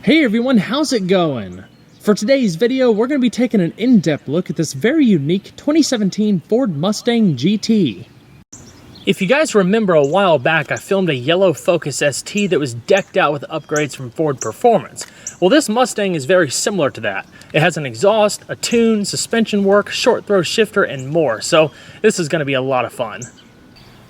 Hey everyone, how's it going? For today's video, we're going to be taking an in-depth look at this very unique 2017 Ford Mustang GT. If you guys remember a while back, I filmed a yellow Focus ST that was decked out with upgrades from Ford Performance. Well, this Mustang is very similar to that. It has an exhaust, a tune, suspension work, short throw shifter, and more, so this is going to be a lot of fun.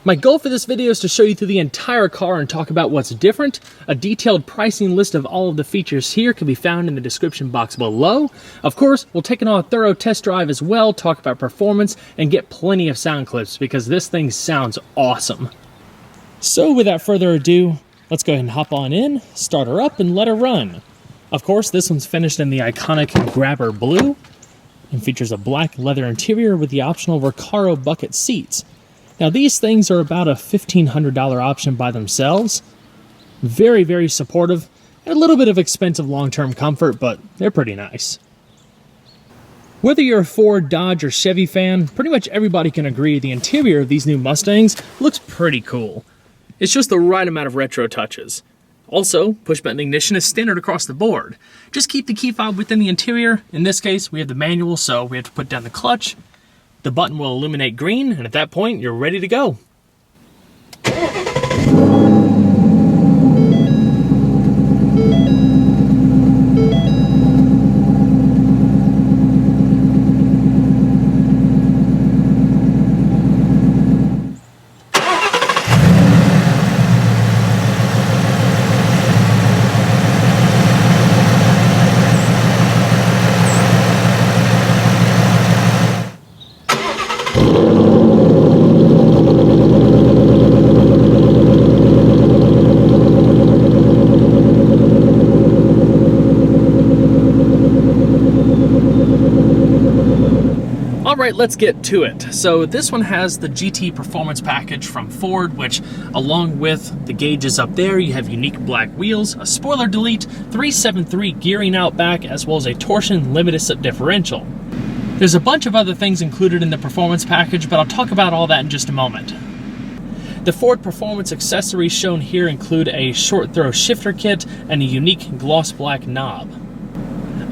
My goal for this video is to show you through the entire car and talk about what's different. A detailed pricing list of all of the features here can be found in the description box below. Of course, we'll take it on a thorough test drive as well, talk about performance, and get plenty of sound clips because this thing sounds awesome. So without further ado, let's go ahead and hop on in, start her up, and let her run. Of course, this one's finished in the iconic Grabber Blue and features a black leather interior with the optional Recaro bucket seats. Now these things are about a $1,500 option by themselves. Very, very supportive, and a little bit of expensive long-term comfort, but they're pretty nice. Whether you're a Ford, Dodge, or Chevy fan, pretty much everybody can agree the interior of these new Mustangs looks pretty cool. It's just the right amount of retro touches. Also, push-button ignition is standard across the board. Just keep the key fob within the interior. In this case, we have the manual, so we have to put down the clutch. The button will illuminate green, and at that point, you're ready to go. Alright, let's get to it. So this one has the GT Performance Package from Ford, which along with the gauges up there, you have unique black wheels, a spoiler delete, 373 gearing out back, as well as a torsion limited slip differential. There's a bunch of other things included in the Performance Package, but I'll talk about all that in just a moment. The Ford Performance accessories shown here include a short throw shifter kit and a unique gloss black knob.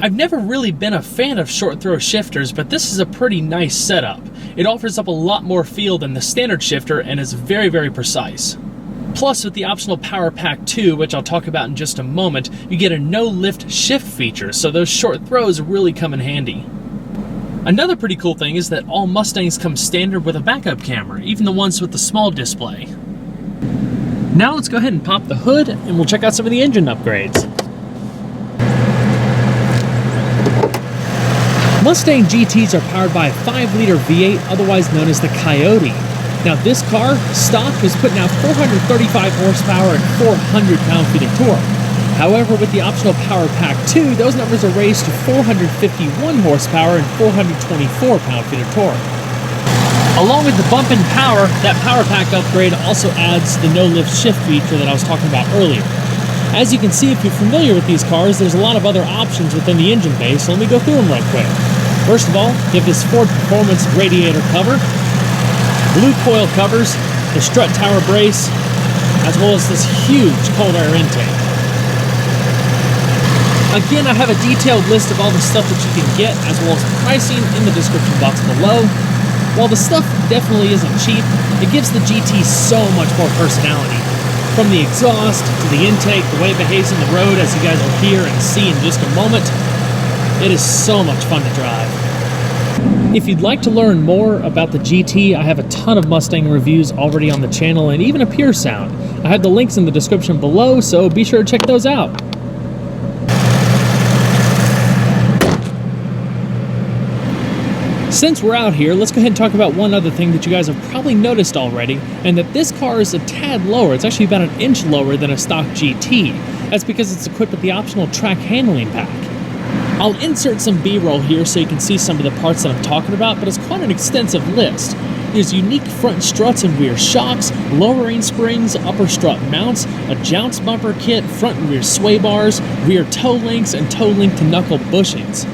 I've never really been a fan of short throw shifters, but this is a pretty nice setup. It offers up a lot more feel than the standard shifter and is very, very precise. Plus, with the optional Power Pack 2, which I'll talk about in just a moment, you get a no-lift shift feature, so those short throws really come in handy. Another pretty cool thing is that all Mustangs come standard with a backup camera, even the ones with the small display. Now let's go ahead and pop the hood and we'll check out some of the engine upgrades. Mustang GTs are powered by a 5-liter V8, otherwise known as the Coyote. Now this car, stock, was putting out 435 horsepower and 400 pound-feet of torque. However, with the optional Power Pack 2, those numbers are raised to 451 horsepower and 424 pound-feet of torque. Along with the bump in power, that Power Pack upgrade also adds the no-lift shift feature that I was talking about earlier. As you can see, if you're familiar with these cars, there's a lot of other options within the engine bay, so let me go through them right quick. First of all, you have this Ford Performance radiator cover, blue coil covers, the strut tower brace, as well as this huge cold air intake. Again, I have a detailed list of all the stuff that you can get, as well as pricing in the description box below. While the stuff definitely isn't cheap, it gives the GT so much more personality. From the exhaust to the intake, the way it behaves on the road, as you guys will hear and see in just a moment, it is so much fun to drive. If you'd like to learn more about the GT, I have a ton of Mustang reviews already on the channel and even a Pure Sound. I have the links in the description below, so be sure to check those out. Since we're out here, let's go ahead and talk about one other thing that you guys have probably noticed already, and that this car is a tad lower. It's actually about an inch lower than a stock GT. That's because it's equipped with the optional track handling pack. I'll insert some B-roll here so you can see some of the parts that I'm talking about, but it's quite an extensive list. There's unique front struts and rear shocks, lowering springs, upper strut mounts, a jounce bumper kit, front and rear sway bars, rear toe links, and toe link to knuckle bushings.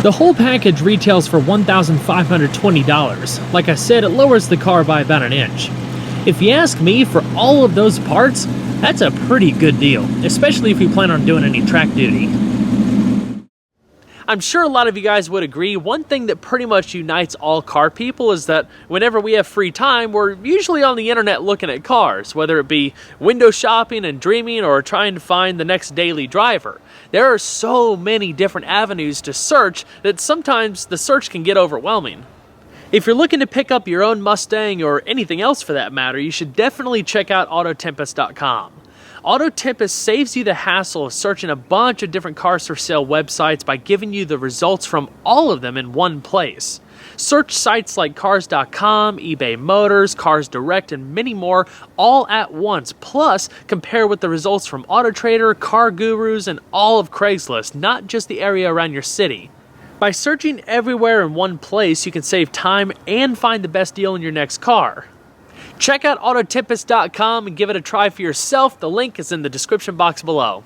The whole package retails for $1,520. Like I said, it lowers the car by about an inch. If you ask me, for all of those parts, That's a pretty good deal, especially if you plan on doing any track duty. I'm sure a lot of you guys would agree, one thing that pretty much unites all car people is that whenever we have free time, we're usually on the internet looking at cars, whether it be window shopping and dreaming or trying to find the next daily driver. There are so many different avenues to search that sometimes the search can get overwhelming. If you're looking to pick up your own Mustang or anything else for that matter, you should definitely check out Autotempest.com. Autotempest saves you the hassle of searching a bunch of different cars for sale websites by giving you the results from all of them in one place. Search sites like Cars.com, eBay Motors, Cars Direct, and many more all at once. Plus, compare with the results from AutoTrader, Car Gurus, and all of Craigslist, not just the area around your city. By searching everywhere in one place, you can save time and find the best deal in your next car. Check out Autotempest.com and give it a try for yourself. The link is in the description box below.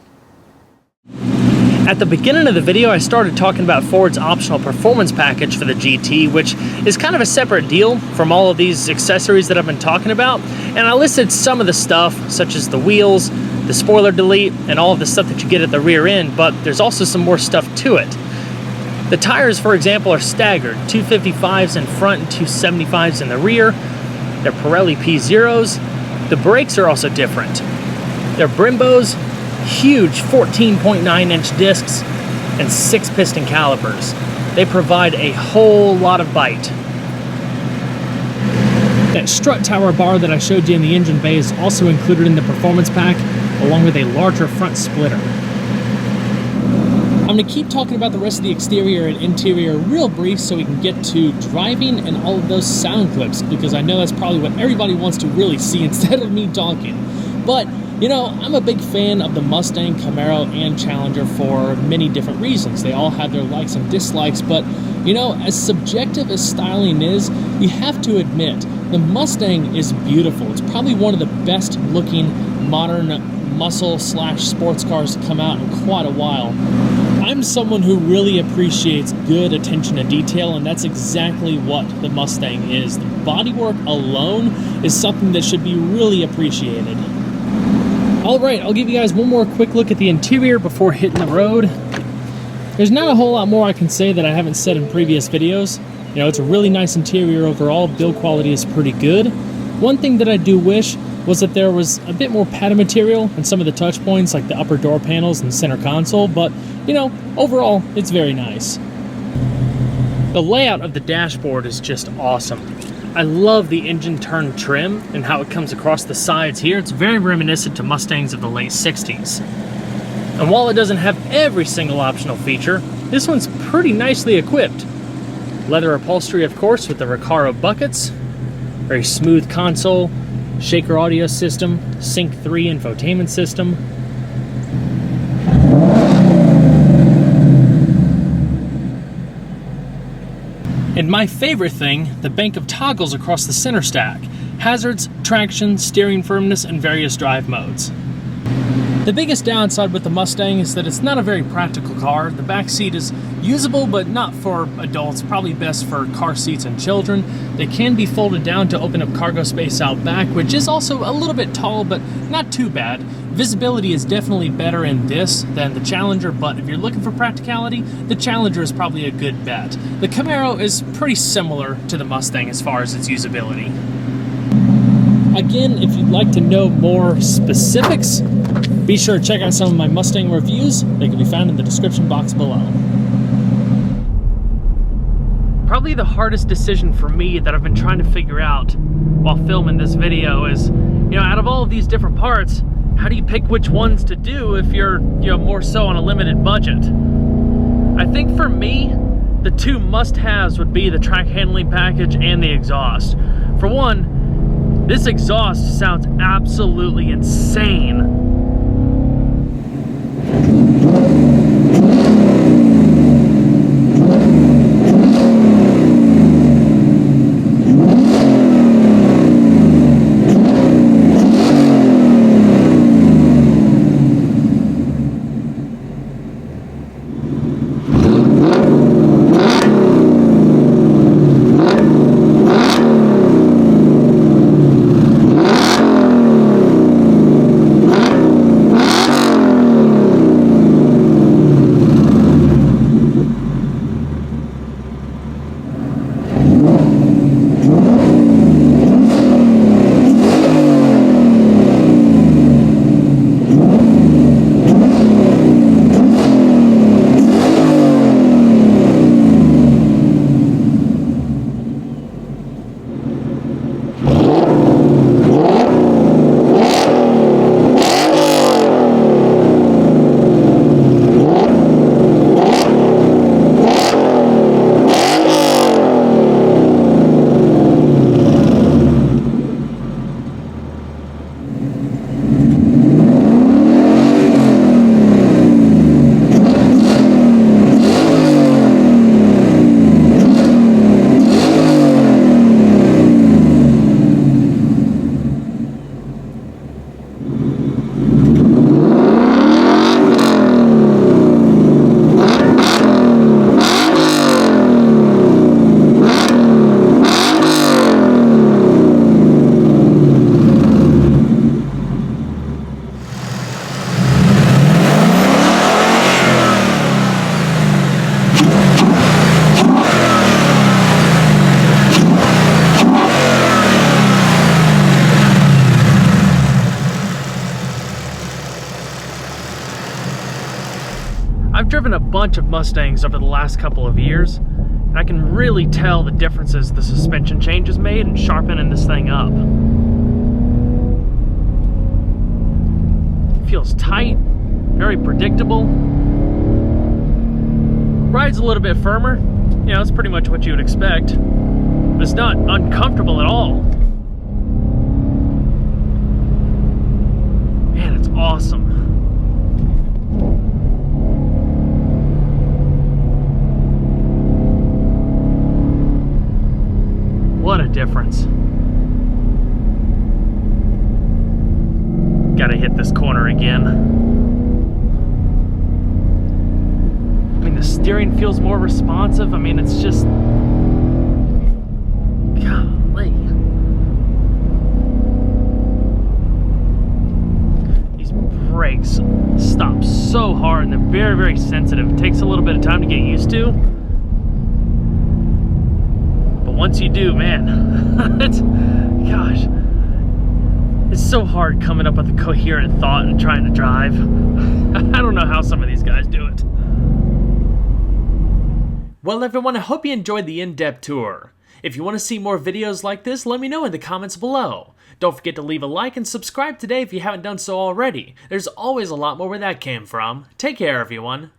At the beginning of the video, I started talking about Ford's optional performance package for the GT, which is kind of a separate deal from all of these accessories that I've been talking about. And I listed some of the stuff, such as the wheels, the spoiler delete, and all of the stuff that you get at the rear end, but there's also some more stuff to it. The tires, for example, are staggered, 255s in front and 275s in the rear. They're Pirelli P0s. The brakes are also different. They're Brembos, huge 14.9-inch discs, and 6-piston calipers. They provide a whole lot of bite. That strut tower bar that I showed you in the engine bay is also included in the performance pack, along with a larger front splitter. I'm going to keep talking about the rest of the exterior and interior real brief so we can get to driving and all of those sound clips, because I know that's probably what everybody wants to really see instead of me talking. But, you know, I'm a big fan of the Mustang, Camaro, and Challenger for many different reasons. They all have their likes and dislikes, but, you know, as subjective as styling is, you have to admit, the Mustang is beautiful. It's probably one of the best looking modern muscle/sports cars to come out in quite a while. I'm someone who really appreciates good attention to detail, and that's exactly what the Mustang is. The bodywork alone is something that should be really appreciated. Alright, I'll give you guys one more quick look at the interior before hitting the road. There's not a whole lot more I can say that I haven't said in previous videos. You know, it's a really nice interior overall. Build quality is pretty good. One thing that I do wish was that there was a bit more padded material in some of the touch points, like the upper door panels and center console, but, you know, overall, it's very nice. The layout of the dashboard is just awesome. I love the engine turn trim and how it comes across the sides here. It's very reminiscent to Mustangs of the late 60s. And while it doesn't have every single optional feature, this one's pretty nicely equipped. Leather upholstery, of course, with the Recaro buckets. Very smooth console. Shaker audio system, Sync 3 infotainment system. And my favorite thing, the bank of toggles across the center stack. Hazards, traction, steering firmness, and various drive modes. The biggest downside with the Mustang is that it's not a very practical car. The back seat is usable, but not for adults, probably best for car seats and children. They can be folded down to open up cargo space out back, which is also a little bit tall, but not too bad. Visibility is definitely better in this than the Challenger, but if you're looking for practicality, the Challenger is probably a good bet. The Camaro is pretty similar to the Mustang as far as its usability. Again, if you'd like to know more specifics, be sure to check out some of my Mustang reviews. They can be found in the description box below. Probably the hardest decision for me that I've been trying to figure out while filming this video is, you know, out of all of these different parts, how do you pick which ones to do if you're, you know, more so on a limited budget? I think for me, the two must-haves would be the track handling package and the exhaust. For one, this exhaust sounds absolutely insane. I've driven a bunch of Mustangs over the last couple of years, and I can really tell the differences the suspension changes made in sharpening this thing up. It feels tight, very predictable. Rides a little bit firmer. You know, it's pretty much what you would expect. But it's not uncomfortable at all. Man, it's awesome. What a difference. Gotta hit this corner again. I mean, the steering feels more responsive. I mean, it's just... golly. These brakes stop so hard and they're very, very sensitive. It takes a little bit of time to get used to. Once you do, man, gosh, it's so hard coming up with a coherent thought and trying to drive. I don't know how some of these guys do it. Well, everyone, I hope you enjoyed the in-depth tour. If you want to see more videos like this, let me know in the comments below. Don't forget to leave a like and subscribe today if you haven't done so already. There's always a lot more where that came from. Take care, everyone.